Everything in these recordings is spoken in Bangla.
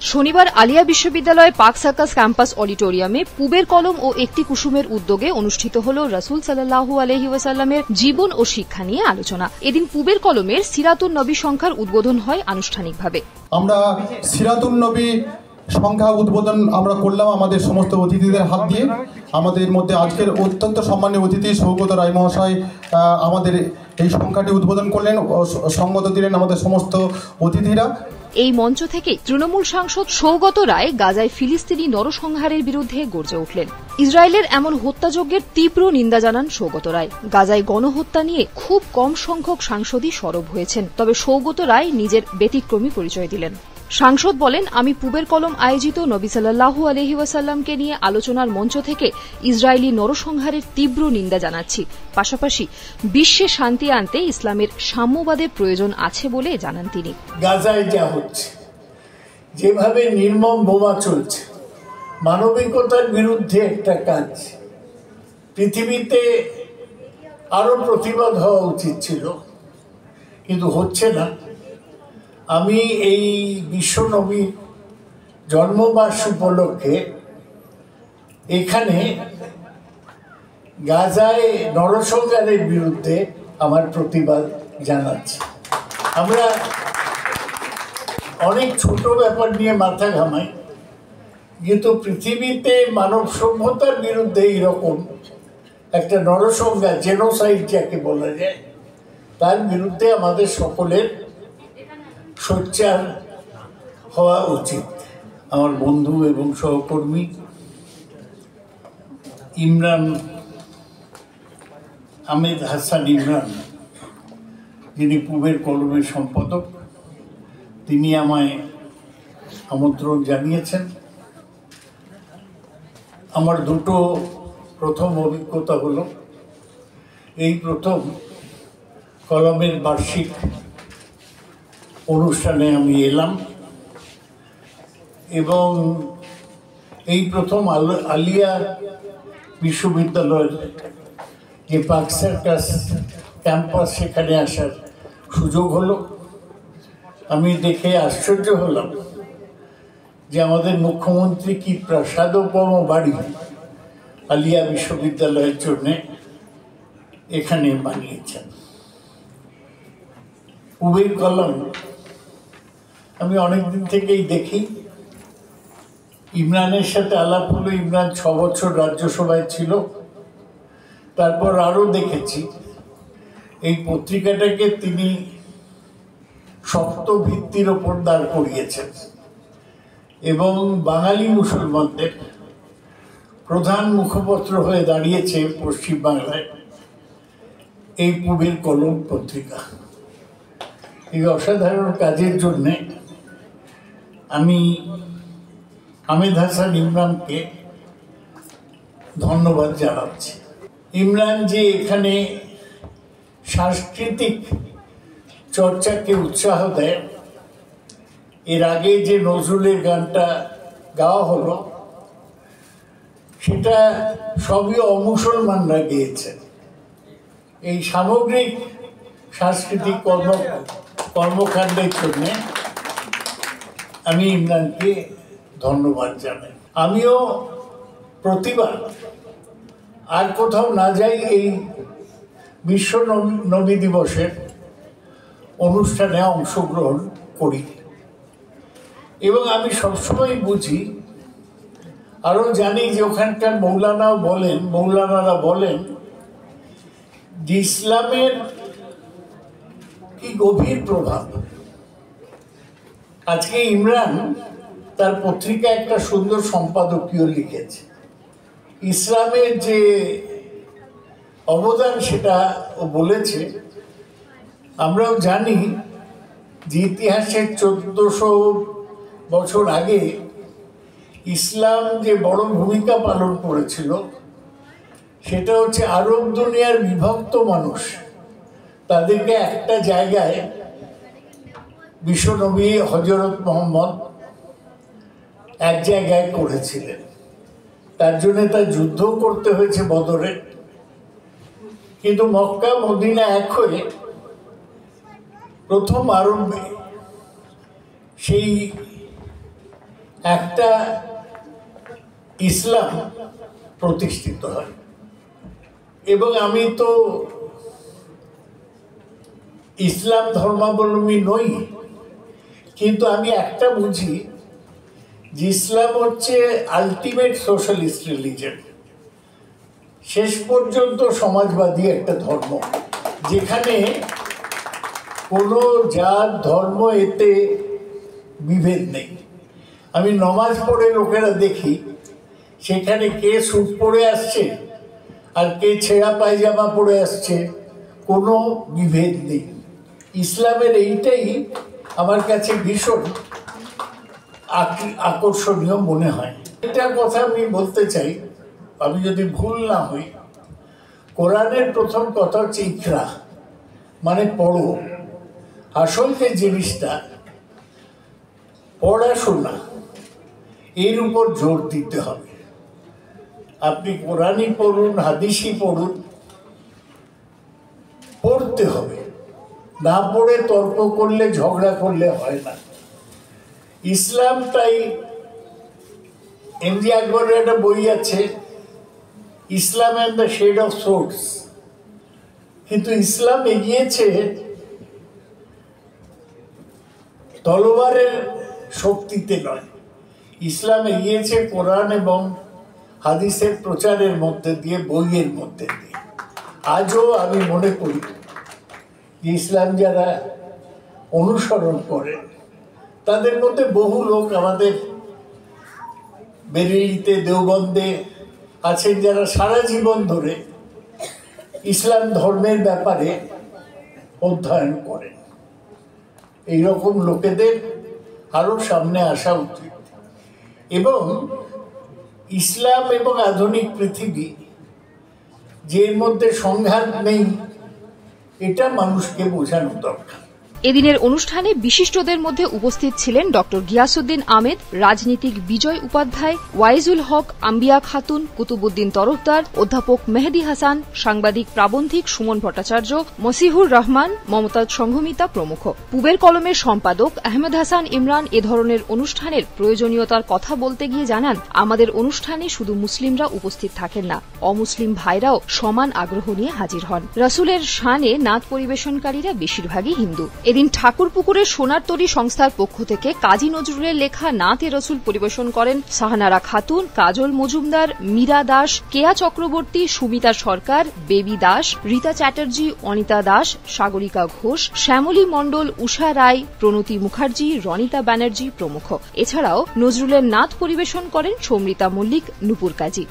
শনিবার আলিয়া বিশ্ববিদ্যালয়ের পার্ক সার্কাস ক্যাম্পাস অডিটোরিয়ামে পুবের কলম ও একটি কুসুমের উদ্যোগে অনুষ্ঠিত হল রাসূল সাল্লাল্লাহু আলাইহি ওয়াসাল্লামের জীবন ও শিক্ষা নিয়ে আলোচনা। এদিন পুবের কলমের সিরাতুন নবী সংখ্যার উদ্বোধন হয় আনুষ্ঠানিকভাবে। আমরা সিরাতুন নবী সংখ্যা উদ্বোধন আমরা করলাম আমাদের সমস্ত অতিথিদের হাত দিয়ে। আমাদের মধ্যে আজকের অত্যন্ত সম্মানীয় অতিথি সৌগত রায় মহাশয় আমাদের এই সংখ্যাটি উদ্বোধন করলেন, সঙ্গত দিলেন আমাদের সমস্ত অতিথিরা। এই মঞ্চ থেকে তৃণমূল সাংসদ সৌগত রায় গাজায় ফিলিস্তিনি নরসংহারের বিরুদ্ধে গর্জে উঠলেন। ইসরায়েলের এমন হত্যাযজ্ঞের তীব্র নিন্দা জানান সৌগত রায়। গাজায় গণহত্যা নিয়ে খুব কম সংখ্যক সাংসদই সরব হয়েছেন, তবে সৌগত রায় নিজের ব্যতিক্রমী পরিচয় দিলেন। সাংসদ বলেন, আমি পুবের কলম আয়োজিত নবী সাল্লাল্লাহু আলাইহি ওয়াসাল্লামকে নিয়ে আলোচনার মঞ্চ থেকে ইসরায়েলি নরসংহারের তীব্র নিন্দা জানাচ্ছি। পাশাপাশি বিশ্বে শান্তি আনতে ইসলামের সাম্যবাদের প্রয়োজন আছে বলে জানান তিনি। গাজায় যা হচ্ছে, যেভাবে নির্মম বোমা চলছে, মানবিকতার বিরুদ্ধে একটা কাজ। পৃথিবীতে আরো প্রতিবাদ হওয়া উচিত ছিল, কিন্তু হচ্ছে না। আমি এই বিশ্বনবীর জন্মবার্ষ উপলক্ষে এখানে গাজায় নরসংহারের বিরুদ্ধে আমার প্রতিবাদ জানাচ্ছি। আমরা অনেক ছোট ব্যাপার নিয়ে মাথা ঘামাই, কিন্তু পৃথিবীতে মানব সভ্যতার বিরুদ্ধে এইরকম একটা নরসংহার, জেনোসাইড যাকে বলা যায়, তার বিরুদ্ধে আমাদের সকলের সোচ্চার হওয়া উচিত। আমার বন্ধু এবং সহকর্মী ইমরান আহমেদ হাসান ইমরান, যিনি পুবের কলমের সম্পাদক, তিনি আমায় আমন্ত্রণ জানিয়েছেন। আমার দুটো প্রথম অভিজ্ঞতা হলো, এই প্রথম কলমের বার্ষিক অনুষ্ঠানে আমি এলাম এবং এই প্রথম আলিয়া বিশ্ববিদ্যালয়ের যে পার্ক সার্কাস ক্যাম্পাস, সেখানে আসার সুযোগ হলো। আমি দেখে আশ্চর্য হলাম যে আমাদের মুখ্যমন্ত্রী কি প্রাসাদোপম বাড়ি আলিয়া বিশ্ববিদ্যালয়ের জন্যে এখানে বানিয়েছেন। পুবের কলম আমি অনেকদিন থেকেই দেখি। ইমরানের সাথে আলাপ হলো, ইমরান 6 বছর রাজ্যসভায় ছিল। তারপর আরও দেখেছি এই পত্রিকাটাকে তিনি শক্ত ভিত্তির ওপর দাঁড় করিয়েছেন এবং বাঙালি মুসলমানদের প্রধান মুখপত্র হয়ে দাঁড়িয়েছে পশ্চিম বাংলায় এই পুবের কলম পত্রিকা। এই অসাধারণ কাজের জন্যে আমি আহমেদ হাসান ইমরানকে ধন্যবাদ জানাচ্ছি। ইমরান যে এখানে সাংস্কৃতিক চর্চাকে উৎসাহ দেয়, এর আগে যে নজরুলের গানটা গাওয়া হলো সেটা সবই অমুসলমানরা গেয়েছে। এই সামগ্রিক সাংস্কৃতিক কর্মকাণ্ডের জন্য আমি ইমরানকে ধন্যবাদ জানাই। আমিও প্রতিবার আর কোথাও না যাই এই বিশ্ব নবী দিবসের অনুষ্ঠানে অংশগ্রহণ করি এবং আমি সবসময় বুঝি, আরও জানি যে ওখানকার মৌলানারা বলেন যে ইসলামের কি গভীর প্রভাব। আজকে ইমরান তার পত্রিকা একটা সুন্দর সম্পাদকীয় লিখেছে। ইসলামের যে অবদান সেটা ও বলেছে। আমরাও জানি যে ইতিহাসের 1400 বছর আগে ইসলাম যে বড় ভূমিকা পালন করেছিল সেটা হচ্ছে আরব দুনিয়ার বিভক্ত মানুষ, তাদেরকে একটা জায়গায় বিশ্বনবী হযরত মুহাম্মদ এক জায়গায় করেছিলেন। তার জন্য তার যুদ্ধ করতে হয়েছে বদরে, কিন্তু মক্কা মদিনা এক হয়ে প্রথম আরবে সেই একটা ইসলাম প্রতিষ্ঠিত হয়। এবং আমি তো ইসলাম ধর্মাবলম্বী নই, কিন্তু আমি একটা বুঝি যে ইসলাম হচ্ছে আলটিমেট সোশ্যালিস্ট রিলিজন, শেষ পর্যন্ত সমাজবাদী একটা ধর্ম, যেখানে কোনো জাত ধর্ম এতে বিভেদ নেই। আমি নমাজ পড়ে লোকেরা দেখি সেখানে কে স্যুট পরে আসছে আর কে ছেঁড়া পায়জামা পরে আসছে, কোনো বিভেদ নেই। ইসলামের এইটাই আমার কাছে ভীষণ আকর্ষণীয় মনে হয়। এটা কথা আমি বলতে চাই, আমি যদি ভুল না হই, কোরআনের প্রথম কথা হচ্ছে ইকরা, মানে পড়ো। আসল যে জিনিসটা পড়াশোনা, এর উপর জোর দিতে হবে। আপনি কোরআনই পড়ুন, হাদিসই পড়ুন, পড়তে হবে। না পড়ে তর্ক করলে, ঝগড়া করলে হয় না। ইসলাম তাই এমজি আকবরের একটা বই আছে, Islam and the shade of source. কিন্তু ইসলাম এগিয়েছে তলোয়ারের শক্তিতে নয়, ইসলাম এগিয়েছে কোরআন এবং হাদিসের প্রচারের মধ্যে দিয়ে, বইয়ের মধ্যে দিয়ে। আজও আমি মনে করি যে ইসলাম যারা অনুসরণ করেন তাদের মধ্যে বহু লোক আমাদের বেরেলিতে, দেওবন্দে আছেন যারা সারা জীবন ধরে ইসলাম ধর্মের ব্যাপারে অধ্যয়ন করেন। এইরকম লোকেদের আরো সামনে আসা উচিত। এবং ইসলাম এবং আধুনিক পৃথিবী, যের মধ্যে সংঘাত নেই, এটা মানুষকে বোঝানো দরকার। এদিনের অনুষ্ঠানে বিশিষ্টদের মধ্যে উপস্থিত ছিলেন ডক্টর গিয়াসউদ্দিন আহমেদ, রাজনীতিক বিজয় উপাধ্যায়, ওয়াইজুল হক, আম্বিয়া খাতুন, কুতুবুদ্দিন তরফদার, অধ্যাপক মেহেদী হাসান, সাংবাদিক প্রাবন্ধিক সুমন ভট্টাচার্য, মসিহুর রহমান, মমতাজ সংঘমিতা প্রমুখ। পুবের কলমের সম্পাদক আহমেদ হাসান ইমরান এ ধরনের অনুষ্ঠানের প্রয়োজনীয়তার কথা বলতে গিয়ে জানান, আমাদের অনুষ্ঠানে শুধু মুসলিমরা উপস্থিত থাকেন না, অমুসলিম ভাইরাও সমান আগ্রহ নিয়ে হাজির হন। রাসূলের শানে নাত পরিবেশনকারীরা বেশিরভাগই হিন্দু। এদিন ঠাকুরপুকুরের সোনার তরী সংস্থার পক্ষ থেকে কাজী নজরুলের লেখা নাতে রসুল পরিবেশন করেন সাহানারা খাতুন, কাজল মজুমদার, মীরা দাস, কেয়া চক্রবর্তী, সুমিতা সরকার, বেবি দাস, রীতা চ্যাটার্জি, অনিতা দাস, সাগরিকা ঘোষ, শ্যামলী মণ্ডল, উষা রায়, প্রণতি মুখার্জি, রনিতা ব্যানার্জি প্রমুখ। এছাড়াও নজরুলের নাত পরিবেশন করেন সমৃতা মল্লিক, নুপুর কাজী।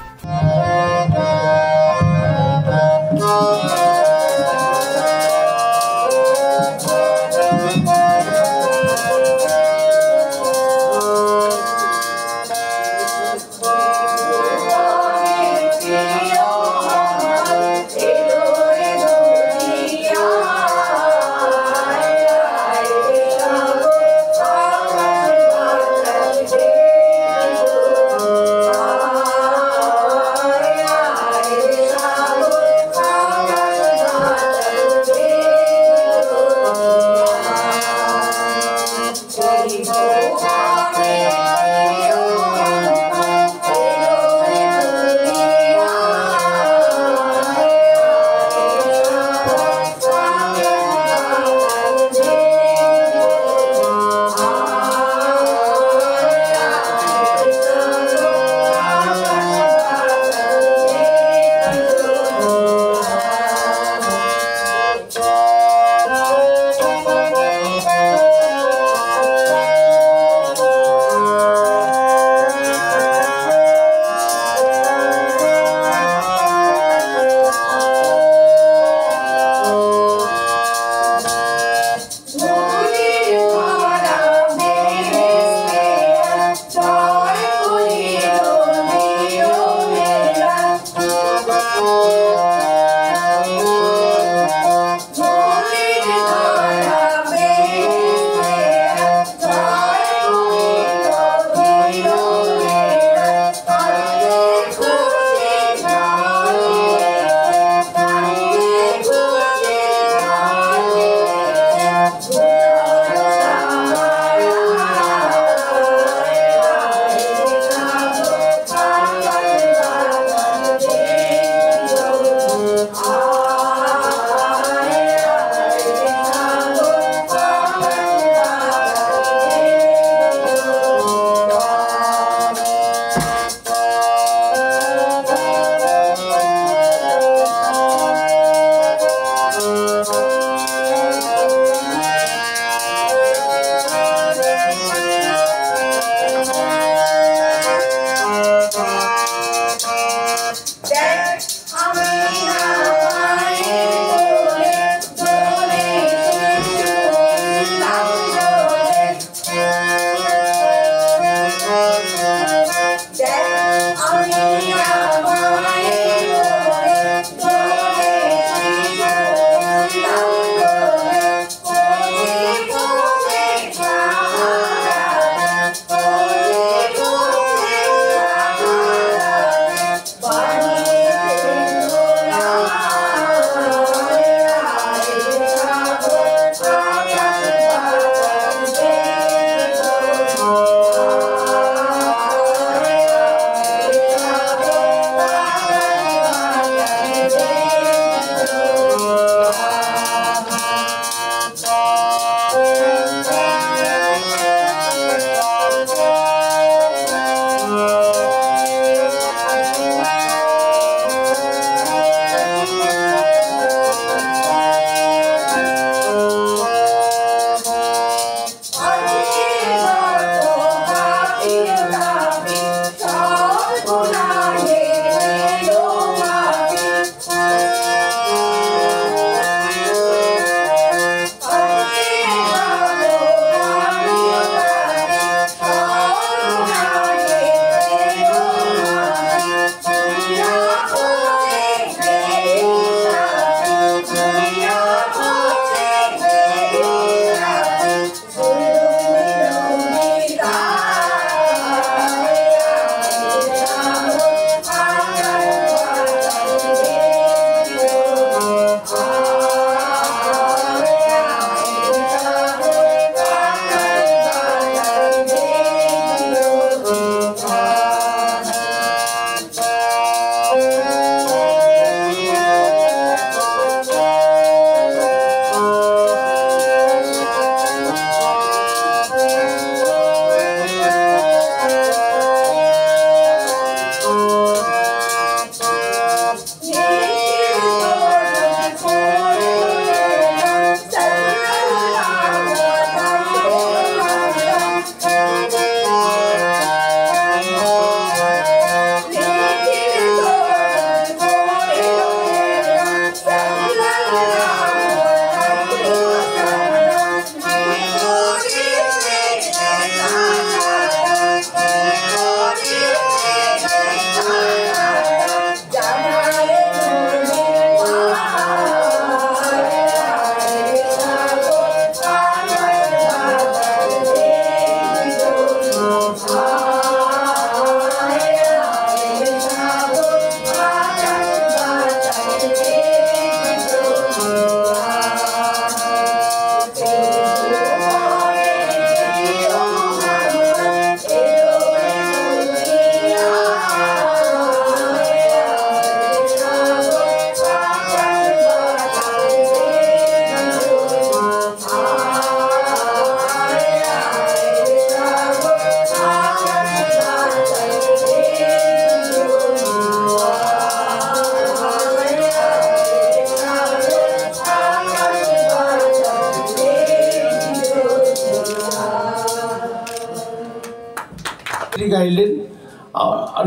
গাইলেন,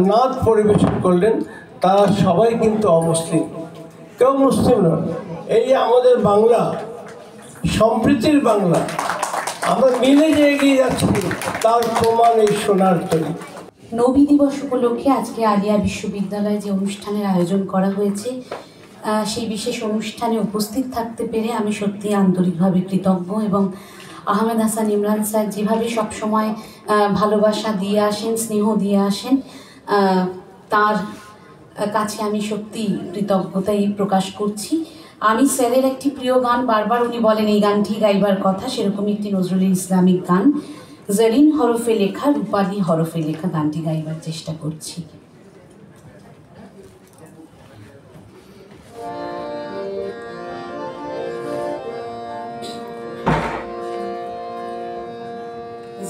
নাচ পরিবেশন করলেন, তারা সবাই কিন্তু অমুসলিম, কেউ মুসলিম নন। এই আমাদের বাংলা সম্প্রীতির বাংলা, আমরা মিলে যে এগিয়ে যাচ্ছি তার প্রমাণ এই সোনার তৈরি। নবী দিবস উপলক্ষে আজকে আলিয়া বিশ্ববিদ্যালয়ে যে অনুষ্ঠানের আয়োজন করা হয়েছে, সেই বিশেষ অনুষ্ঠানে উপস্থিত থাকতে পেরে আমি সত্যি আন্তরিকভাবে কৃতজ্ঞ। এবং আহমেদ হাসান ইমরান স্যার যেভাবে সবসময় ভালোবাসা দিয়ে আসেন, স্নেহ দিয়ে আসেন, তার কাছে আমি সত্যি কৃতজ্ঞতাই প্রকাশ করছি। আমি স্যারের একটি প্রিয় গান, বারবার উনি বলেন এই গানটি গাইবার কথা, সেরকমই একটি নজরুলের ইসলামিক গান, জরিন হরফে লেখা, রূপালী হরফে লেখা, গানটি গাইবার চেষ্টা করছি।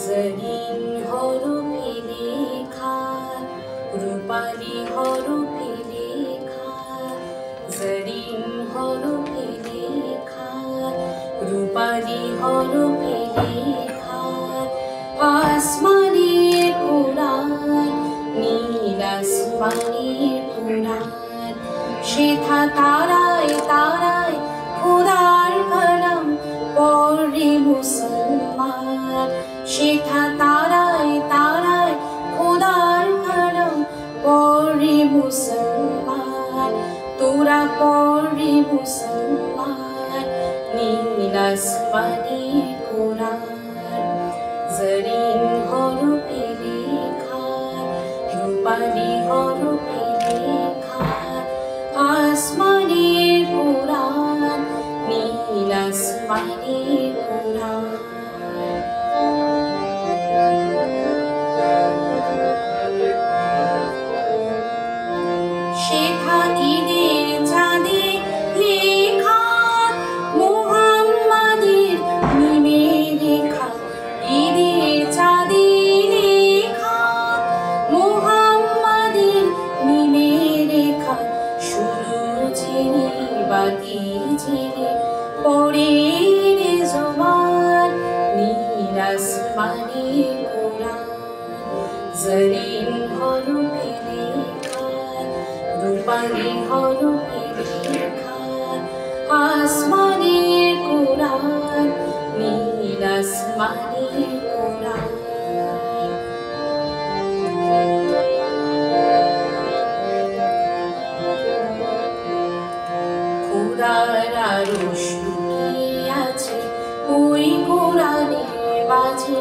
জরিন হরফে লেখা, রূপালী হরফে লেখা, জরিন হরফে লেখা, রূপালী হরফে লেখা, আসমানের কোরআন, নীল আসমানের কোরআন, সেথা তারায় তারায় খোদার কলম পড়ে মুসলমান, সেথা তারায় তারায় খোদার কলম পড়ে মুসলমান, তোরা পড়ে মুসলমান, নীল আসমানের কোরআন, জরিন হরফে লেখা, রূপালী হরফে লেখা, আসমানের কোরআন, নীল আসমানের কোরআন। শেখা ঈদের চাঁদে লেখা, মুহাম্মাদের মিমে লেখা, ঈদের চাঁদে লেখা, মুহাম্মাদের মিমে লেখা, শুরু ছেড়ে বাতি ছেড়ে পড়ে রে জবান, নীল আসমানের কোরআন, জরিন হরফে লেখা, রূপালী হরফে লেখা, আসমানের কোরআন, নীল আসমানের কোরআন। খোদার আরশ লুকিয়ে আছে ওই কোরআনের মাঝে,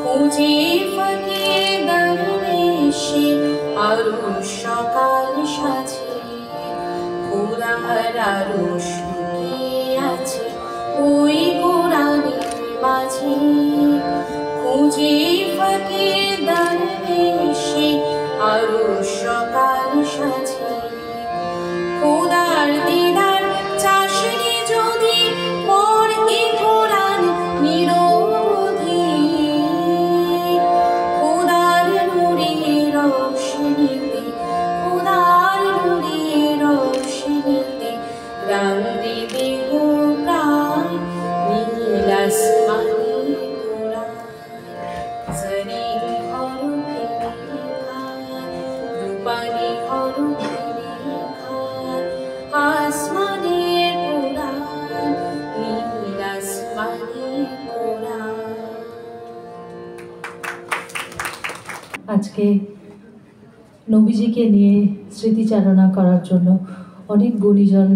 খুঁজে ফাঁকে দরবেশে আরশ সকাল সাজে, খোদার আরশ লুকিয়ে আছে ওই কোরআনের মাঝে, খুঁজে ফাঁকে দরবেশে আরশ সকাল সাজে, খোদার দিদার চাষনি যদি পড়ে কোরআন নিরবধি, খোদার নূরে রোশনীতে, খোদার নূরে রোশনীতে রাঙে দেহ প্রাণ, নীল আসমানের কোরআন, জরিন হরফে লেখা, রূপালী হরফে লেখা, আসমানের কোরআন, নীল আসমানের কোরআন। আজকে নবীজিকে নিয়ে স্মৃতিচারণা করার জন্য অনেক গুণীজন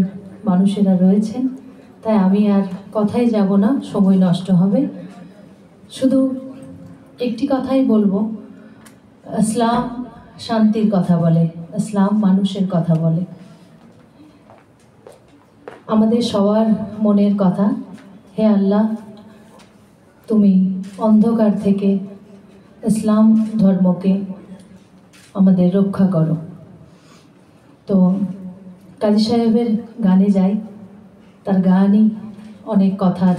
মানুষেরা রয়েছেন, তাই আমি আর কথাই যাব না, সময় নষ্ট হবে। শুধু একটি কথাই বলবো, ইসলাম শান্তির কথা বলে, ইসলাম মানুষের কথা বলে। আমাদের সবার মনের কথা, হে আল্লাহ, তুমি অন্ধকার থেকে ইসলাম ধর্মকে আমাদের রক্ষা করো। তো কাজী সাহেবের গানে যাই, তার গানই অনেক কথার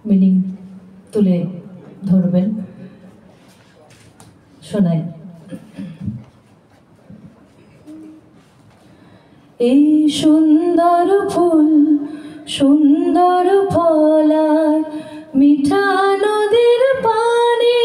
মিনিং তুলে ধরবেন, শোনাই। এই সুন্দর ফুল, সুন্দর ফল আর মিঠা নদীর পানি,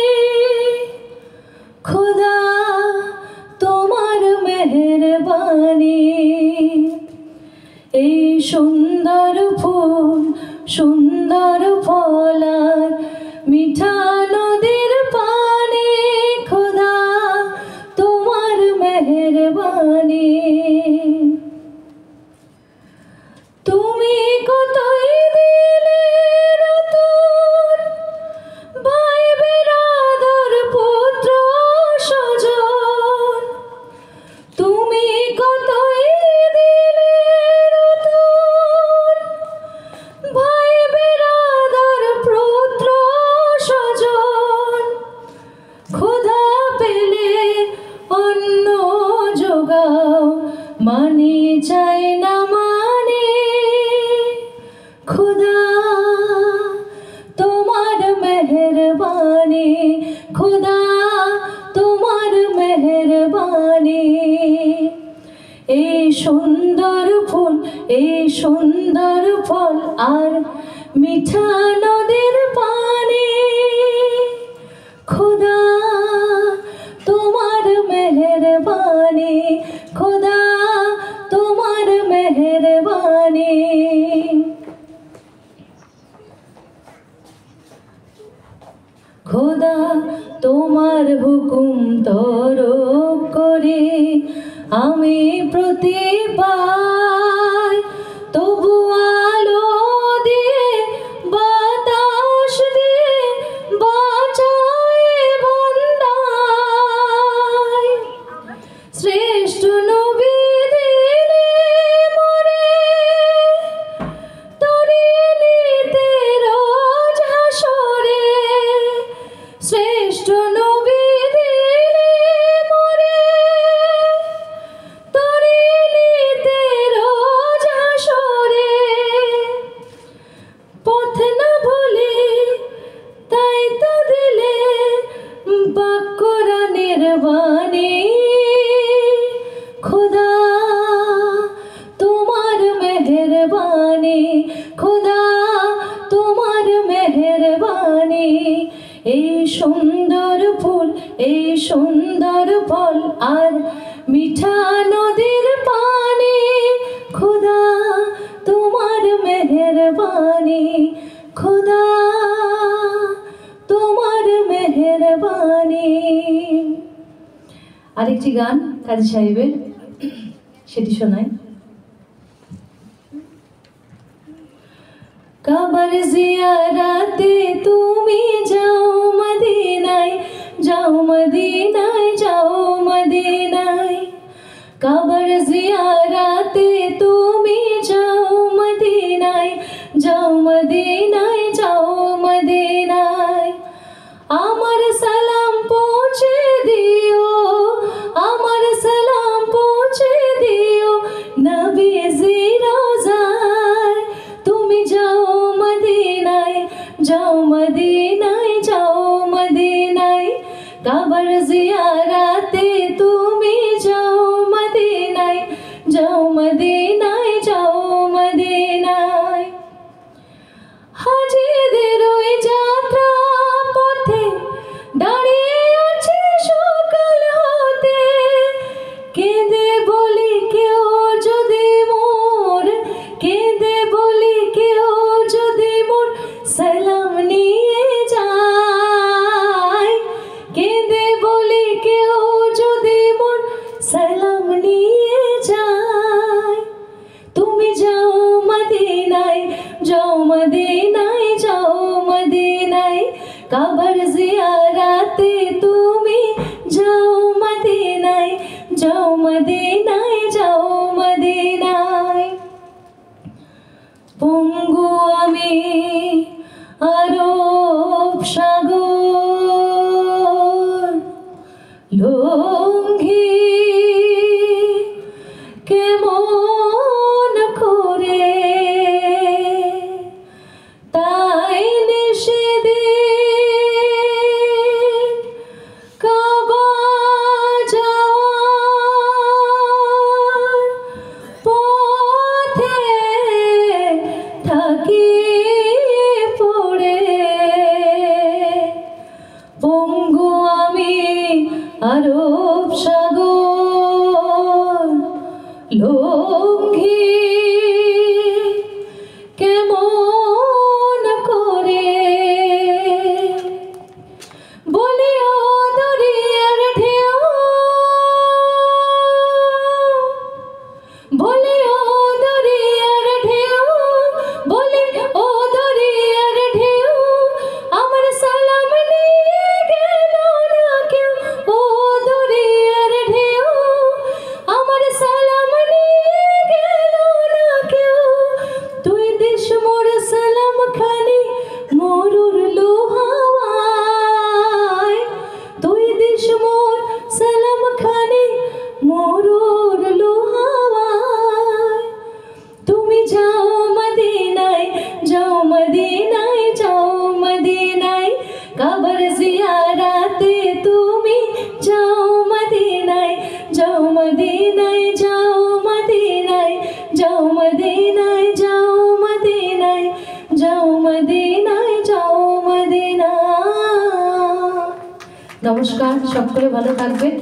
মিঠা নদীর পানি খোদা তোমার মেহেরবানি, খোদা তোমার মেহেরবানি। খোদা তোমার হুকুম তরক করে আমি প্রতিবার তবু আলো দিয়ে বাতাস দিয়ে বাঁচায় বন্দায়। শ্রেষ্ঠ নবী দিলে মরে তরিয়ে নিতে রোজ হাসরে। শ্রেষ্ঠ নবী দিলে মরে তরিয়ে নিতে রোজ হাসরে। পথ না ভুলি তাই তো দিলে পাক কোরআনের বাণী। খোদা তোমার মেহেরবানি, খোদা তোমার মেহেরবানি। এই সুন্দর ফুল, এই সুন্দর ফল আর মিঠা নদীর পানি, খোদা তোমার মেহেরবানি, খোদা তোমার মেহেরবানি। আরেকটি গান কাজী সাহেবের, সেটি শোনায়। কাবার জিয়ারাতে তুমি যাও মদিনায়, যাও মদিনায়, যাও মদিনায়। কাবার জিয়ারাতে তুমি যাও মদিনায়, যাও মদিনায়, যাও মদিনায়। আমার সালাম পৌঁছে দিও, আমার সালাম পৌঁছে দিও নবীজি রোজায়। তুমি যাও মদিনায়, যাও মদিনায়, যাও মদিনায়। কাবার জিয়ারাতে তুমি যাও মদিনায়, যাও মদিনায়, যাও মদিনায়। হাজিদের ওই যাত্রা পথে দাঁড়িয়ে আছে সকাল হতে। কেঁদে বলি কেউ যদি মোর, কেঁদে বলি কেউ যদি মোর সালাম নিয়ে যায়। কেঁদে বলি কেউ যদি মোর সালাম নিয়ে যায়। তুমি যাও মদিনায়, যাও মদিনায়, যাও মদিনায়। কাবার জিয়ারাতে তুমি যাও মদিনায়, যাও মদিনায়, যাও মদিনায়। পঙ্গু আমি আরব সাগর লঙ্ঘি কেমন করে, তাই নিষেদিন কাবা যাওয়ার পথে থাকি পড়ে। পঙ্গু আমি আরো নমস্কার, সকলে ভালো থাকবেন।